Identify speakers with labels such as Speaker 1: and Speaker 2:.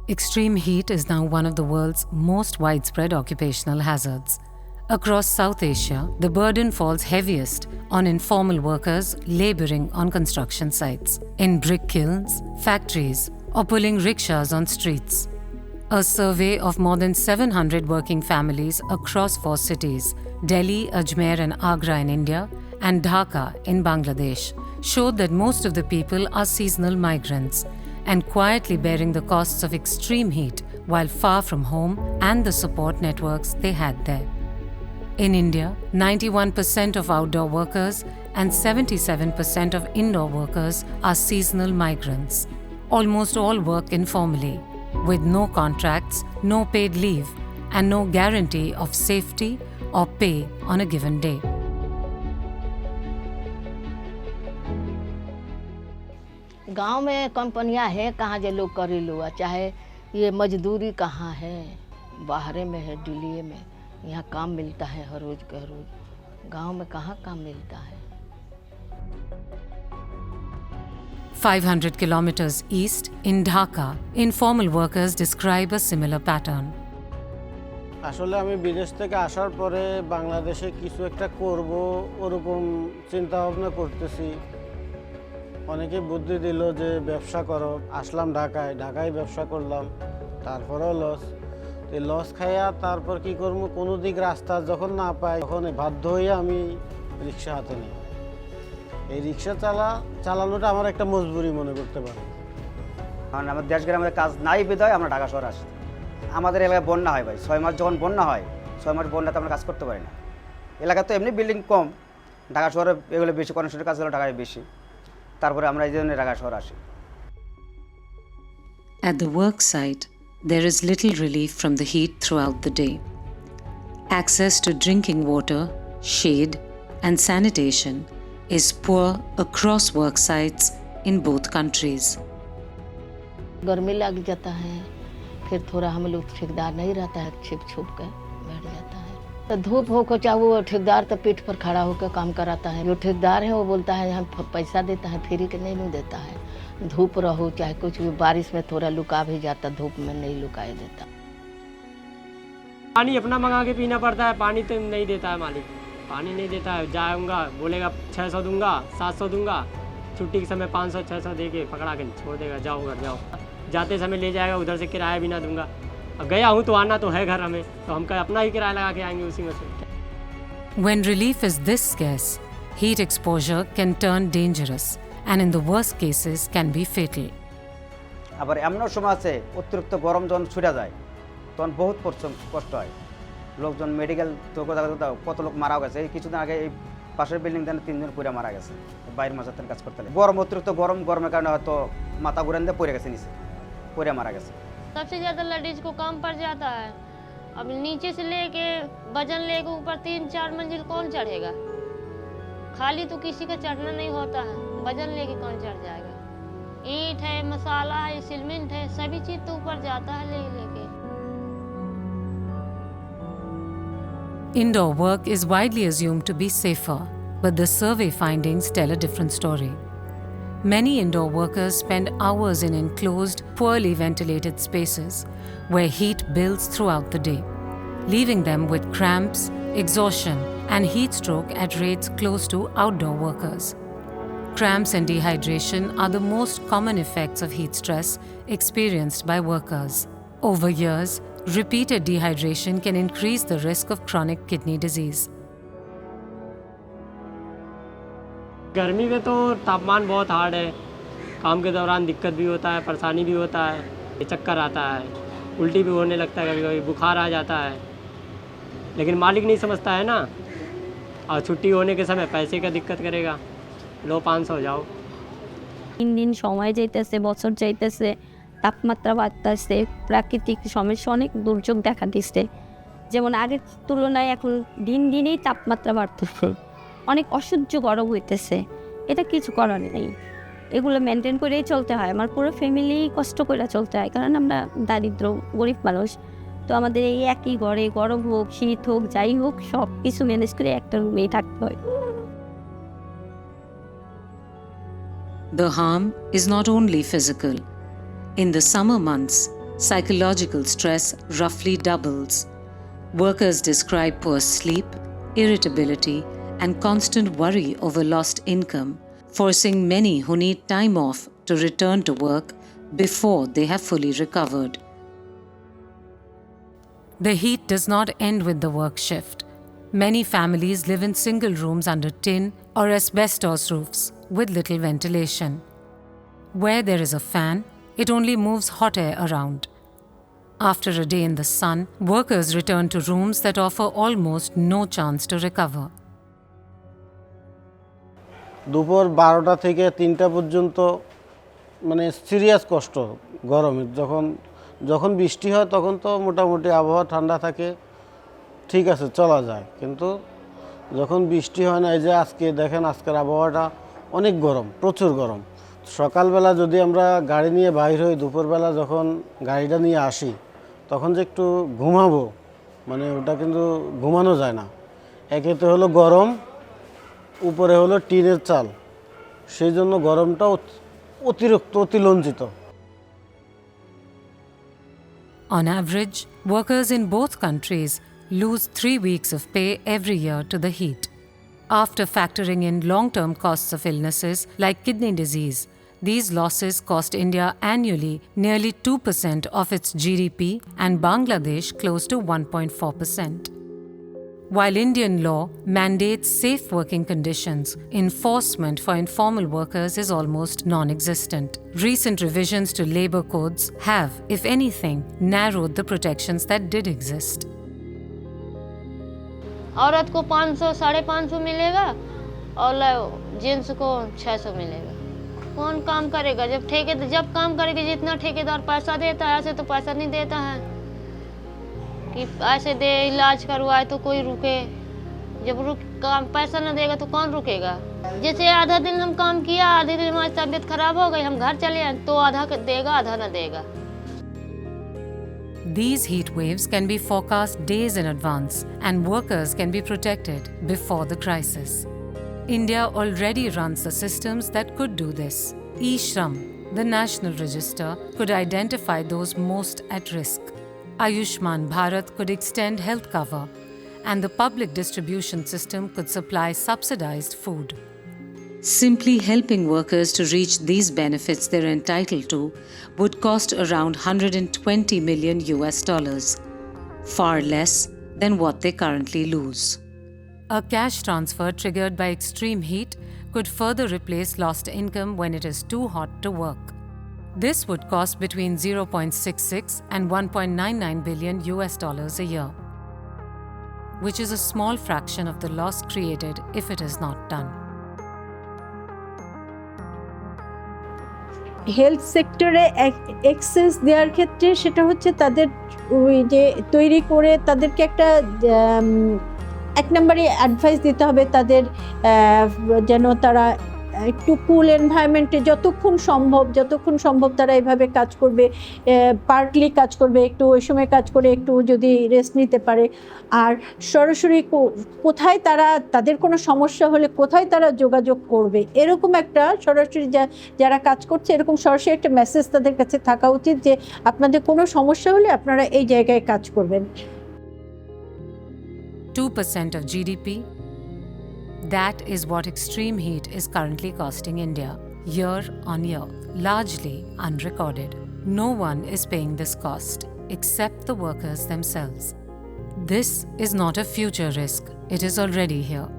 Speaker 1: Extreme heat is now one of the world's most widespread occupational hazards. Across South Asia, the burden falls heaviest on informal workers laboring on construction sites, in brick kilns, factories, or pulling rickshaws on streets. A survey of more than 700 working families across 4 cities, Delhi, Ajmer and Agra in India, and Dhaka in Bangladesh, showed that most of the people are seasonal migrants and quietly bearing the costs of extreme heat while far from home and the support networks they had there. In India, 91% of outdoor workers and 77% of indoor workers are seasonal migrants. Almost all work informally, with no contracts, no paid leave, and no guarantee of safety or pay on a given day.
Speaker 2: गांव में कंपनियां हैं कहाँ जे लोग करी लो चाहे ये मजदूरी कहाँ है बाहरे में है दिल्ली में यहाँ काम मिलता है हर रोज का रोज गांव में कहाँ काम मिलता है
Speaker 1: 500 kilometers east, in Dhaka, informal workers describe a similar pattern.
Speaker 3: আসলে আমি বিদেশ থেকে আসার পরে বাংলাদেশে কিছু একটা করব ওরকম চিন্তা ভাবনা করতেছি অনেকে বুদ্ধি দিল যে ব্যবসা করো আসলাম ঢাকায় ব্যবসা করলাম তারপরেও লস খাইয়া তারপর কি করব কোনো দিক রাস্তা যখন না পাই তখন বাধ্য হয়ে আমি রিকশা হাতে নিই এই রিকশা চালানোটা আমার একটা মজবুরি মনে করতে পারি
Speaker 4: কারণ আমাদের দেশ গ্রামে কাজ নাই বিধায় আমরা ঢাকা শহরে আসি আমাদের এলাকায় বন্যা হয় ভাই 6 মাস যখন বন্যা হয় 6 মাস বন্যাতে আমরা কাজ করতে পারি না এলাকায় তো এমনি বিল্ডিং কম ঢাকা শহরে এগুলো বেশি কনস্ট্রাকশনের কাজ হলো ঢাকায় বেশি তারপরে আমরা এই জন্য ঢাকা শহরে আসি
Speaker 1: At the work site, there is little relief from the heat throughout the day. Access to drinking water, shade, and sanitation is poor across work sites in both countries.
Speaker 2: गर्मी लग जाता है फिर थोड़ा हम लोग ठेकेदार नहीं रहता है छिप छुप कर बैठ जाता है तो धूप हो को चाहे वो ठेकेदार तो पीठ पर खड़ा होकर काम कराता है जो ठेकेदार है वो बोलता है हम पैसा देता है फ्री के नहीं देता है धूप रहो चाहे कुछ भी बारिश में थोड़ा लुका भी जाता धूप में नहीं लुकाए देता
Speaker 5: पानी अपना मंगा के पीना पड़ता है पानी तो नहीं देता है मालिक पानी नहीं देता है जाऊंगा बोलेगा 600 दूंगा 700 दूंगा छुट्टी के समय 500-600 दे के पकड़ा के छोड़ देगा जाओ घर जाओ जाते समय ले जाएगा उधर से किराया भी ना दूंगा अब गया हूँ तो आना तो है घर हमें तो हम अपना ही किराया लगा के आएंगे उसी में से
Speaker 1: When relief is this scarce, heat exposure can turn dangerous and in the worst cases can be fatal.
Speaker 4: আবার এমনও সময় আছে অতিরিক্ত গরম যখন ছুটে যায় তখন বহুত কষ্ট হয় লোকজন মেডিকেল তো কত লোক মারা গেছে এই কিছুদিন আগে এই পাশের বিল্ডিং থেকে 3 জন পুরো মারা গেছে বাইরের মাঝে কাজ করতে লাগে গরম অতিরিক্ত গরমের কারণে হয়তো মাথা ঘুরে দিয়ে পড়ে গেছে নিচে পড়ে মারা গেছে
Speaker 6: सबसे ज़्यादा लेडीज को काम पड़ जाता है अब नीचे से लेके वजन लेके ऊपर 3-4 मंजिल कौन चढ़ेगा खाली तो किसी का चढ़ना नहीं होता है वजन लेके कौन चढ़ जाएगा ईंट है मसाला है सीमेंट है सभी चीज़ तो ऊपर जाता है लेके
Speaker 1: Indoor work is widely assumed to be safer, but the survey findings tell a different story. Many indoor workers spend hours in enclosed, poorly ventilated spaces where heat builds throughout the day, leaving them with cramps, exhaustion, and heat stroke at rates close to outdoor workers. Cramps and dehydration are the most common effects of heat stress experienced by workers. Over years, repeated dehydration can increase the risk of chronic kidney disease.
Speaker 5: गर्मी में तो तापमान बहुत hard है काम के दौरान दिक्कत भी होता है परेशानी भी होता है चक्कर आता है उल्टी भी होने लगता है कभी कभी बुखार आ जाता है लेकिन मालिक नहीं समझता है ना और छुट्टी होने के समय पैसे का दिक्कत करेगा लो 500 जाओ
Speaker 7: দিন দিন সময় যাইতেছে বছর যাইতেছে তাপমাত্রা বাড়তেছে প্রাকৃতিক সমস্যা অনেক দুর্যোগ দেখা দিচ্ছে যেমন আগের তুলনায় এখন দিন দিনই তাপমাত্রা বাড়তেছে অনেক অসহ্য গরম হইতেছে এটা কিছু করার নেই এগুলো মেনটেন করেই চলতে হয় আমার পুরো ফ্যামিলি কষ্ট করে চলতে হয় কারণ আমরা দারিদ্র গরিব মানুষ তো আমাদের এই একই ঘরে গরম হোক শীত হোক যাই হোক সব কিছু ম্যানেজ করে একটা রুমেই থাকতে হয়
Speaker 1: The harm is not only physical. In the summer months, psychological stress roughly doubles. Workers describe poor sleep, irritability, and constant worry over lost income, forcing many who need time off to return to work before they have fully recovered. The heat does not end with the work shift. Many families live in single rooms under tin or asbestos roofs with little ventilation. Where there is a fan, it only moves hot air around. After a day in the sun, workers return to rooms that offer almost no chance to recover.
Speaker 3: দুপুর 12টা থেকে 3টা পর্যন্ত মানে serious কষ্ট গরমে। যখন বৃষ্টি হয় তখন তো মোটামুটি আবহাওয়া ঠান্ডা থাকে, ঠিক আছে চলা যায়, কিন্তু যখন বৃষ্টি হয় না, এই যে আজকে দেখেন আজকের আবহাওয়াটা অনেক গরম, প্রচুর গরম। সকালবেলা যদি আমরা গাড়ি নিয়ে বাইর হই, দুপুরবেলা যখন গাড়িটা নিয়ে আসি তখন যে একটু ঘুমাবো, মানে ওটা কিন্তু ঘুমানো যায় না। একেতে হলো গরম, উপরে হলো টিনের চাল, সেই জন্য গরমটা অতিরিক্ত অতিরঞ্জিত।
Speaker 1: On average, workers in both countries lose 3 weeks of pay every year to the heat. After factoring in long-term costs of illnesses like kidney disease, these losses cost India annually nearly 2% of its GDP and Bangladesh close to 1.4%. While Indian law mandates safe working conditions, enforcement for informal workers is almost non-existent. Recent revisions to labor codes have, if anything, narrowed the protections that did exist.
Speaker 6: औरत को 500 550 मिलेगा और gents को 600 मिलेगा। कौन काम करेगा? जब काम करेगा जितना ठेकेदार पैसा देता है, ऐसे तो पैसा नहीं देता है कि ऐसे दे इलाज करवाए तो कोई रुके। जब काम पैसा न देगा तो कौन रुकेगा? जैसे आधा दिन हम काम किया, आधे दिन हमारी तबीयत खराब हो गई, हम घर चले आए तो आधा देगा आधा न देगा।
Speaker 1: These heat waves can be forecast days in advance and workers can be protected before the crisis. India already runs the systems that could do this. E-Shram, the national register, could identify those most at risk. Ayushman Bharat could extend health cover, and the public distribution system could supply subsidized food. Simply helping workers to reach these benefits they're entitled to would cost around $120 million, far less than what they currently lose. A cash transfer triggered by extreme heat could further replace lost income when it is too hot to work. This would cost between $0.66 and $1.99 billion a year, which is a small fraction of the loss created if it is not done.
Speaker 8: Health সেক্টরে access দেওয়ার ক্ষেত্রে সেটা হচ্ছে তাদের ওই যে তৈরি করে তাদেরকে একটা এক নম্বরে অ্যাডভাইস দিতে হবে তাদের যেন তারা একটু কুল এনভায়রনমেন্টে যতক্ষণ সম্ভব তারা এভাবে কাজ করবে, পার্টলি কাজ করবে, একটু ওই সময় কাজ করে একটু যদি রেস্ট নিতে পারে। আর সরাসরি কোথায় তাদের কোনো সমস্যা হলে কোথায় তারা যোগাযোগ করবে, এরকম একটা সরাসরি যারা কাজ করছে এরকম সরাসরি একটা মেসেজ তাদের কাছে থাকা উচিত যে আপনাদের কোনো সমস্যা হলে আপনারা এই জায়গায় কাজ করবেন।
Speaker 1: 2% of GDP? That is what extreme heat is currently costing India, year on year, largely unrecorded. No one is paying this cost, except the workers themselves. This is not a future risk, it is already here.